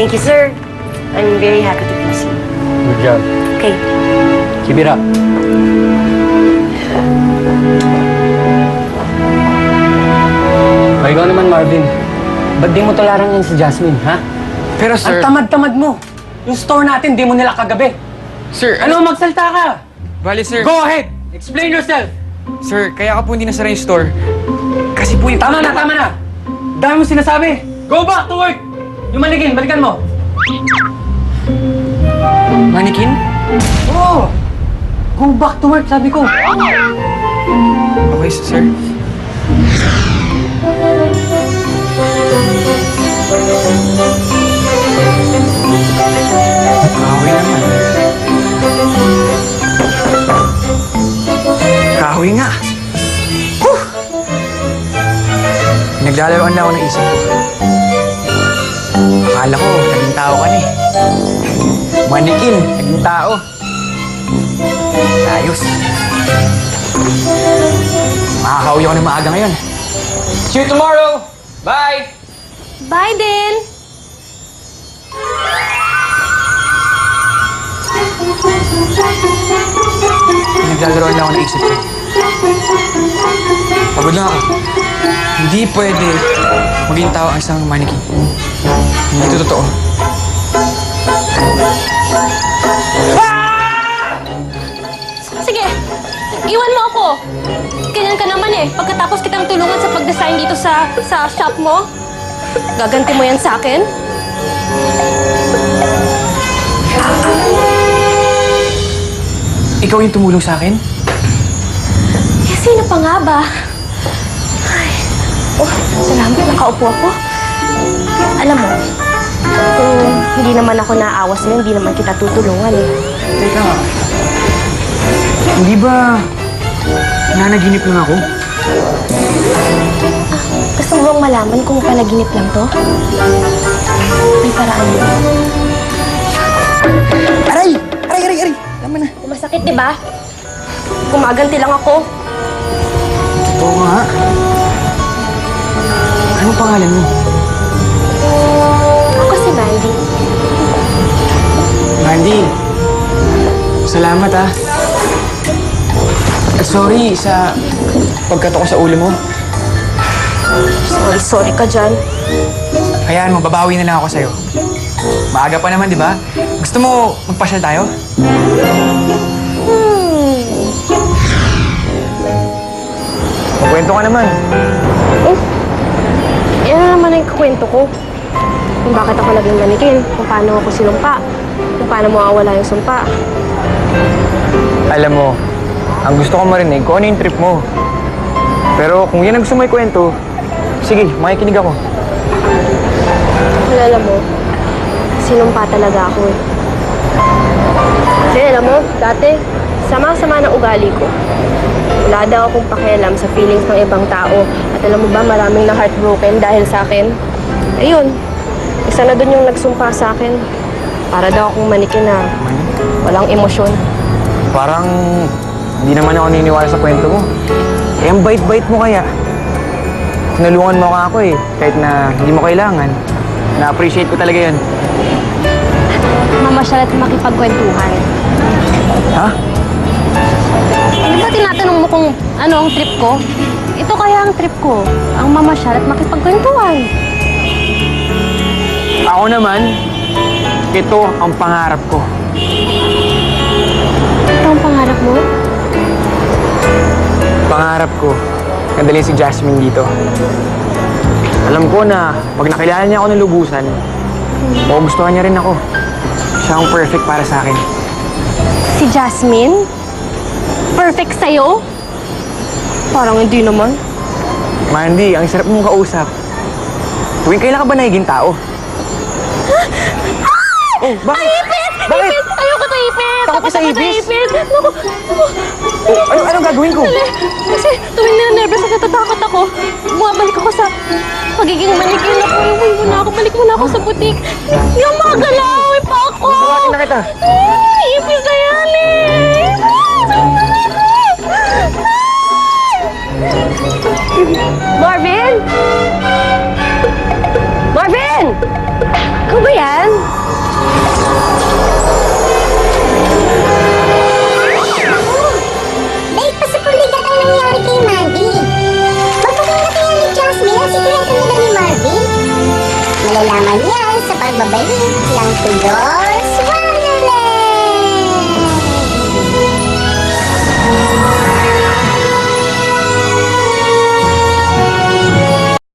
Thank you, sir. I'm very happy to please you. Good job. Okay. Keep it up. Ikaw naman, Marvin. Ba't di mo talarang yan si Jasmine, ha? Pero sir... Ang tamad-tamad mo! Yung store natin, di mo nila kagabi. Sir, Ano, magsalta ka? Bali sir... Go ahead! Explain yourself! Sir, kaya ka po hindi nasara yung store. Kasi po yung... Tama na! Dami mo sinasabi! Go back to work! Yung manigin, balikan mo! Mannequin? Oo! Go back to work, sabi ko! Okay, sir. Kahoy naman. Kahoy nga. Whew! Naglalaroan na ako ng isip ko. Akala ko, naging tao ka na eh. Manikin, naging tao. Ayos. Makakauwi ako ng maaga ngayon. See you tomorrow! Bye! Bye, din! Naglalaroan na ako ng isip ko. Pagod lang ako. Hindi pwede maging tao ang isang mannequin. Hindi ito totoo. Sige, iwan mo ako. Ganyan ka naman eh. Pagkatapos kitang tulungan sa pag-design dito sa shop mo, gaganti mo yan sa akin? Ikaw yung tumulong sa akin? Eh, sino pa nga ba? Ay. Oh, salamat. Nakaupo ako. Alam mo, kung hindi naman ako naawa sa'yo, hindi naman kita tutulungan eh. Teka nga. Hindi ba nanaginip lang ako? Gusto mo bang malaman kung panaginip lang to? May paraan mo. Aray! Aray! Tama na. Masakit, di ba? Kumaganti lang ako. Totoo nga. Anong pangalan mo? Ako si Mandy. Mandy. Salamat ah. Sorry sa pagkatok ko sa ulo mo. Sorry ka dyan. Hayaan mo, babawi na lang ako sa'yo. Maaga pa naman, di ba? Gusto mo magpasyal tayo? Magkwento ka naman. Yan na naman ang kwento ko. Kung bakit ako naging manikin, kung paano ako sinumpa, kung paano mawawala yung sumpa. Alam mo, ang gusto ko marinig kung ano yung trip mo. Pero kung yan ang gusto mo ikwento, sige, makikinig ako. Well, alam mo, sinumpa talaga ako eh. Kasi alam mo, dati, sama-sama ng ugali ko. Wala daw akong pakialam sa feelings ng ibang tao. At alam mo ba, maraming na heartbroken dahil sa akin. Ayun, isa na dun yung nagsumpa sa akin. Para daw akong manikin na walang emosyon. Parang hindi naman ako niniwala sa kwento mo. Eh, ang bait-bait mo kaya. Tinulungan mo ka ako eh, kahit na hindi mo kailangan. Na-appreciate ko talaga yan. Mamasyal at makipagkwentuhan. Ha? Ano ba tinatanong mo kung ano ang trip ko? Ito kaya ang trip ko. Ang mamasyal at makipagkwentuhan. Ako naman, ito ang pangarap ko. Ito ang pangarap mo? Pangarap ko, nadalhin si Jasmine dito. Alam ko na pag nakilala niya ako ng lubusan, magugustuhan niya rin ako. Siya ang perfect para sa akin. Si Jasmine? Perfect sa'yo? Parang hindi naman. Mandy, ang sarap mong kausap. Tuwing kailan ka ba nagiging tao? Oh, bakit? Ipit! Bakit? Ipit! Ayoko sa ipit! Takot ka sa ibis? ipit! Naku! Oh, anong gagawin ko? Dali! Kasi tuwing na-nervous at natatakot ako, bumabalik ako sa pagiging manikin ako. Uy, balik mo na ako sa butik. Yung mga galawin pa ako! Tawakin na kita. Ipis na yan eh! Marvin! Marvin! Ikaw ba yan? Kaya,